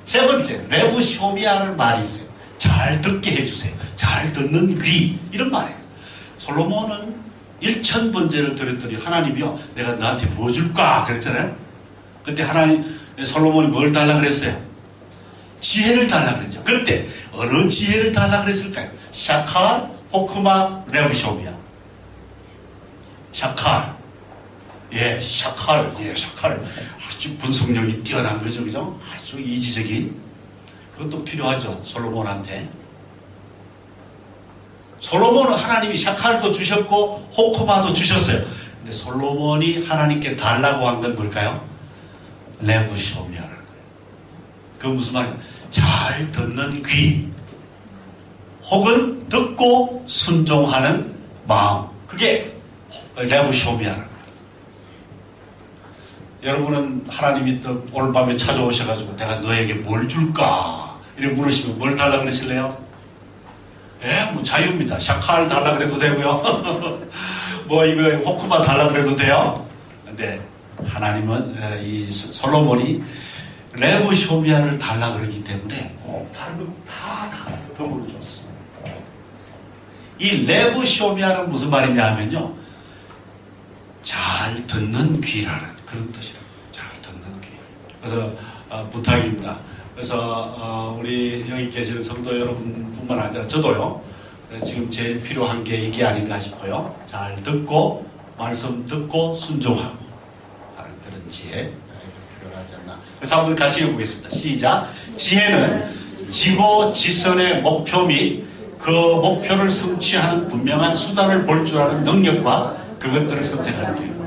3번째, 레부쇼미아라는 말이 있어요. 잘 듣게 해주세요. 잘 듣는 귀. 이런 말이에요. 솔로몬은 1000번제를 드렸더니 하나님이요, 내가 너한테 뭐 줄까? 그랬잖아요. 그때 솔로몬이 뭘 달라 그랬어요? 지혜를 달라 그랬죠. 그때 어느 지혜를 달라 그랬을까요? 샤칼, 호크마, 레부쇼미아. 샤칼. 샤칼. 아주 분석력이 뛰어난 거죠, 그죠? 아주 이지적인. 그것도 필요하죠, 솔로몬한테. 솔로몬은 하나님이 샤칼도 주셨고, 호크마도 주셨어요. 근데 솔로몬이 하나님께 달라고 한 건 뭘까요? 레부쇼미아라는 거예요. 그건 무슨 말이에요? 잘 듣는 귀. 혹은 듣고 순종하는 마음. 그게 레부쇼미아라는 거예요. 여러분은 하나님이 또 오늘 밤에 찾아오셔가지고 내가 너에게 뭘 줄까? 이렇게 물으시면 뭘 달라 그러실래요? 뭐 자유입니다. 샤칼 달라 그래도 되고요. 뭐 이거 호크마 달라 그래도 돼요. 근데 하나님은 이 솔로몬이 레부쇼미아를 달라 그러기 때문에 다른 거 다 덤으로 줬어. 이 레부쇼미아는 무슨 말이냐 하면요, 잘 듣는 귀라는 그런 뜻이에요. 잘 듣는 귀. 그래서 부탁입니다. 그래서 우리 여기 계시는 성도 여러분뿐만 아니라 저도요, 지금 제일 필요한 게 이게 아닌가 싶어요. 잘 듣고 말씀 듣고 순종하고 하는 그런 지혜 필요하지 않나. 그래서 한번 같이 읽어보겠습니다. 시작. 지혜는 지고 지선의 목표 및 그 목표를 성취하는 분명한 수단을 볼 줄 아는 능력과 그것들을 선택하는 거예요.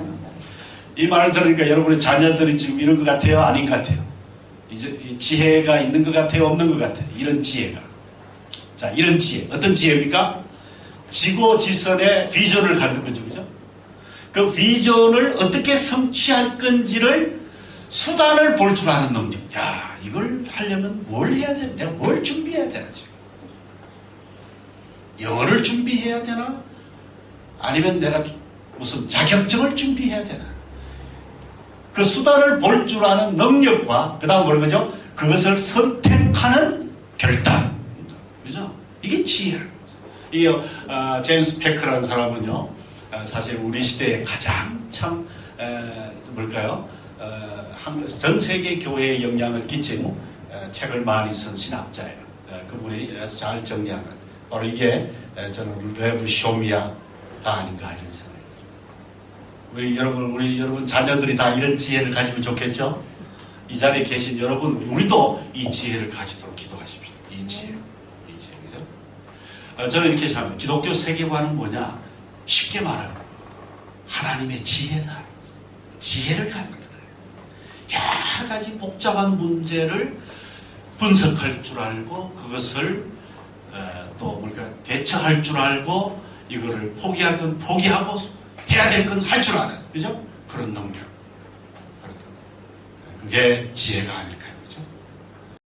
이 말을 들으니까 여러분의 자녀들이 지금 이런 것 같아요? 아닌 것 같아요? 이제 지혜가 있는 것 같아요? 없는 것 같아요? 이런 지혜가. 자, 이런 지혜. 어떤 지혜입니까? 지고지선의 비전을 갖는 거죠. 그죠? 그 비전을 어떻게 성취할 건지를 수단을 볼 줄 아는 능력. 야, 이걸 하려면 뭘 해야 되나? 내가 뭘 준비해야 되나, 지금? 영어를 준비해야 되나? 아니면 내가 무슨 자격증을 준비해야 되나? 그 수단을 볼 줄 아는 능력과 그 다음 뭐라 그러죠? 그것을 선택하는 결단. 그죠? 이게 지혜라는 거죠. 이 제임스 페크라는 사람은요, 사실 우리 시대에 가장 참 뭘까요? 전 세계 교회에 영향을 끼친 책을 많이 쓴 신학자예요. 그분이 잘 정리한 것. 바로 이게 저는 레부쇼미아가 아닌가 이런 생각이 들어요. 우리 여러분 자녀들이 다 이런 지혜를 가지면 좋겠죠? 이 자리에 계신 여러분, 우리도 이 지혜를 가지도록 기도하십시오. 이 지혜, 그죠? 저는 이렇게 생각합니다. 기독교 세계관은 뭐냐? 쉽게 말하면 하나님의 지혜다. 지혜를 갖는 거다. 여러 가지 복잡한 문제를 분석할 줄 알고 그것을 또 뭔가 대처할 줄 알고 이거를 포기할 건 포기하고 해야 될 건 할 줄 아는, 그죠? 그런 능력. 그게 지혜가 아닐까요?